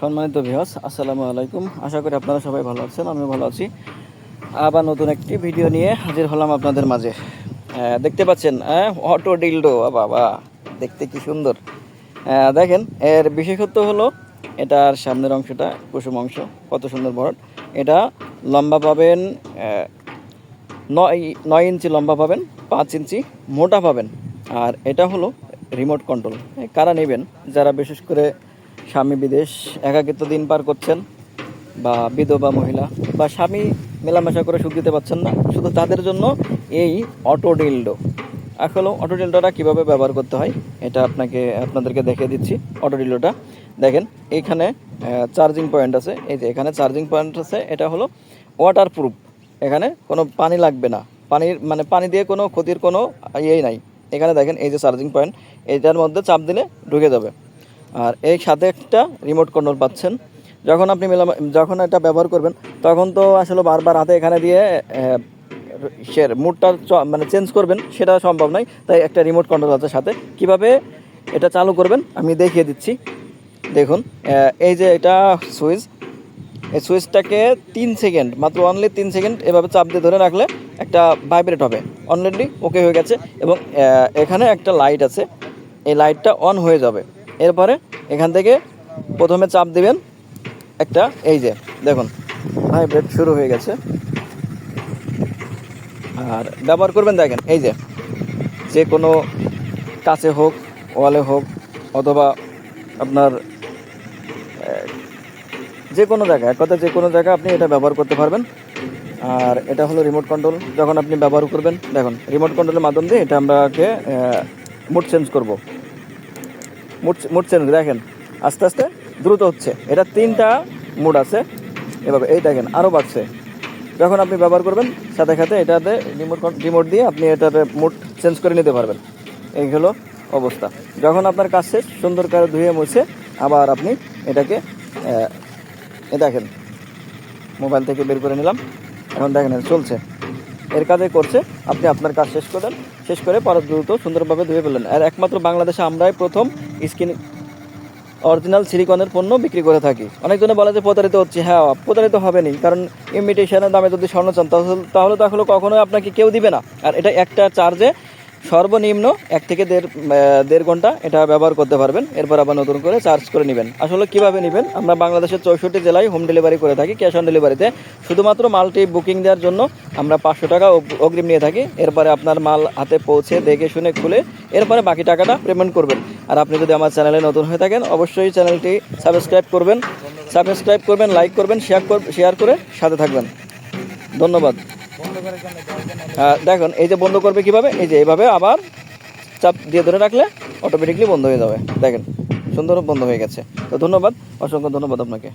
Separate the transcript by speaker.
Speaker 1: সম্মানিত ভিউয়ার্স, আসসালামু আলাইকুম। আশা করি আপনারা সবাই ভালো আছেন, আমিও ভালো আছি। আবার নতুন একটি ভিডিও নিয়ে হাজির হলাম আপনাদের মাঝে। দেখতে পাচ্ছেন অটো ডিলডো, বাবা দেখতে কি সুন্দর। দেখেন, এর বিশেষত্ব হলো এটার সামনের অংশটা কুসুম অংশ, কত সুন্দর বড়। এটা লম্বা পাবেন 9 ইঞ্চি লম্বা পাবেন, 5 ইঞ্চি মোটা পাবেন। আর এটা হলো রিমোট কন্ট্রোল। কারা নেবেন? যারা বিশেষ করে স্বামী বিদেশ, একাকিত্ব দিন পার করছেন, বা বিধবা মহিলা, বা স্বামী মেলামেশা করে সুখ দিতে পারছেন না, শুধু তাদের জন্য এই অটো ডিলডো। আসলে অটো ডিলডোটা কীভাবে ব্যবহার করতে হয় এটা আপনাদেরকে দেখিয়ে দিচ্ছি। অটো ডিলডোটা দেখেন, এইখানে চার্জিং পয়েন্ট আছে। এই যে এখানে চার্জিং পয়েন্ট আছে। এটা হলো ওয়াটার প্রুফ। এখানে কোনো পানি লাগবে না, পানি দিয়ে কোনো ক্ষতির কোনো ইয়েই নাই। এখানে দেখেন, এই যে চার্জিং পয়েন্ট, এইটার মধ্যে চাপ দিলে ঢুকে যাবে। আর এই সাথে একটা রিমোট কন্ট্রোল পাচ্ছেন। যখন এটা ব্যবহার করবেন, তখন তো আসলে বারবার হাতে এখানে দিয়ে মুডটা চেঞ্জ করবেন, সেটা সম্ভব নয়। তাই একটা রিমোট কন্ট্রোল আছে সাথে। কিভাবে এটা চালু করবেন আমি দেখিয়ে দিচ্ছি। দেখুন, এই যে এটা সুইচ, এই সুইচটাকে 3 সেকেন্ড, মাত্র অনলি 3 সেকেন্ড এভাবে চাপ দিয়ে ধরে রাখলে একটা ভাইব্রেট হবে। অলরেডি ওকে হয়ে গেছে। এবং এখানে একটা লাইট আছে, এই লাইটটা অন হয়ে যাবে। এরপরে এখান থেকে প্রথমে চাপ দিবেন একটা, এই যে দেখুন ভাইব্রেট শুরু হয়ে গেছে। আর ব্যবহার করবেন, দেখেন এই যে কোনো কাছে হোক, ওয়ালে হোক, অথবা আপনার যে কোনো জায়গায়, এক কথা যে কোনো জায়গায় আপনি এটা ব্যবহার করতে পারবেন। আর এটা হলো রিমোট কন্ট্রোল। যখন আপনি ব্যবহার করবেন, দেখুন রিমোট কন্ট্রোলের মাধ্যম দিয়ে এটা আমরাকে মুড চেঞ্জ করবো। মুড চেঞ্জ দেখেন আস্তে আস্তে দ্রুত হচ্ছে। এটা 3টা মুড আছে এভাবে। এই দেখেন আরও বাড়ছে। যখন আপনি ব্যবহার করবেন, সাথে সাথে এটাতে রিমোট দিয়ে আপনি এটাতে মুড চেঞ্জ করে নিতে পারবেন। এই হলো অবস্থা। যখন আপনার কাজ শেষ, সুন্দর করে ধুয়ে মুছে আবার আপনি এটাকে দেখেন মোবাইল থেকে বের করে নিলাম। এখন দেখেন চলছে, এর কাজে করছে। আপনি আপনার কাজ শেষ করে পরে দ্রুত সুন্দরভাবে ধুয়ে ফেললেন। আর একমাত্র বাংলাদেশে আমরাই প্রথম স্কিন অরিজিনাল সিলিকনের পণ্য বিক্রি করে থাকি। অনেকজনে বলে যে প্রতারিত হচ্ছে। হ্যাঁ, প্রতারিত হবেনি, কারণ ইমিটেশনের দামে যদি স্বর্ণ চান তাহলে তো আসলে কখনোই আপনাকে কেউ দিবে না। আর এটা একটা চার্জে সর্বনিম্ন 1 থেকে দেড় ঘন্টা এটা ব্যবহার করতে পারবেন। এরপর আবার নতুন করে চার্জ করে নেবেন। আসলে কিভাবে নেবেন? আমরা বাংলাদেশের 64 জেলায় হোম ডেলিভারি করে থাকি, ক্যাশ অন ডেলিভারিতে। শুধুমাত্র মালটি বুকিং দেওয়ার জন্য আমরা 500 টাকা অগ্রিম নিয়ে থাকি। এরপরে আপনার মাল হাতে পৌঁছে দেখে শুনে খুলে এরপরে বাকি টাকাটা পেমেন্ট করবেন। আর আপনি যদি আমার চ্যানেলে নতুন হয়ে থাকেন, অবশ্যই চ্যানেলটি সাবস্ক্রাইব করবেন, লাইক করবেন, শেয়ার করে সাথে থাকবেন। ধন্যবাদ। দেখুন এই যে বন্ধ করবে কিভাবে, এই যে এইভাবে আবার চাপ দিয়ে ধরে রাখলে অটোমেটিকলি বন্ধ হয়ে যাবে। দেখেন সুন্দর বন্ধ হয়ে গেছে। তো ধন্যবাদ, অসংখ্য ধন্যবাদ আপনাকে।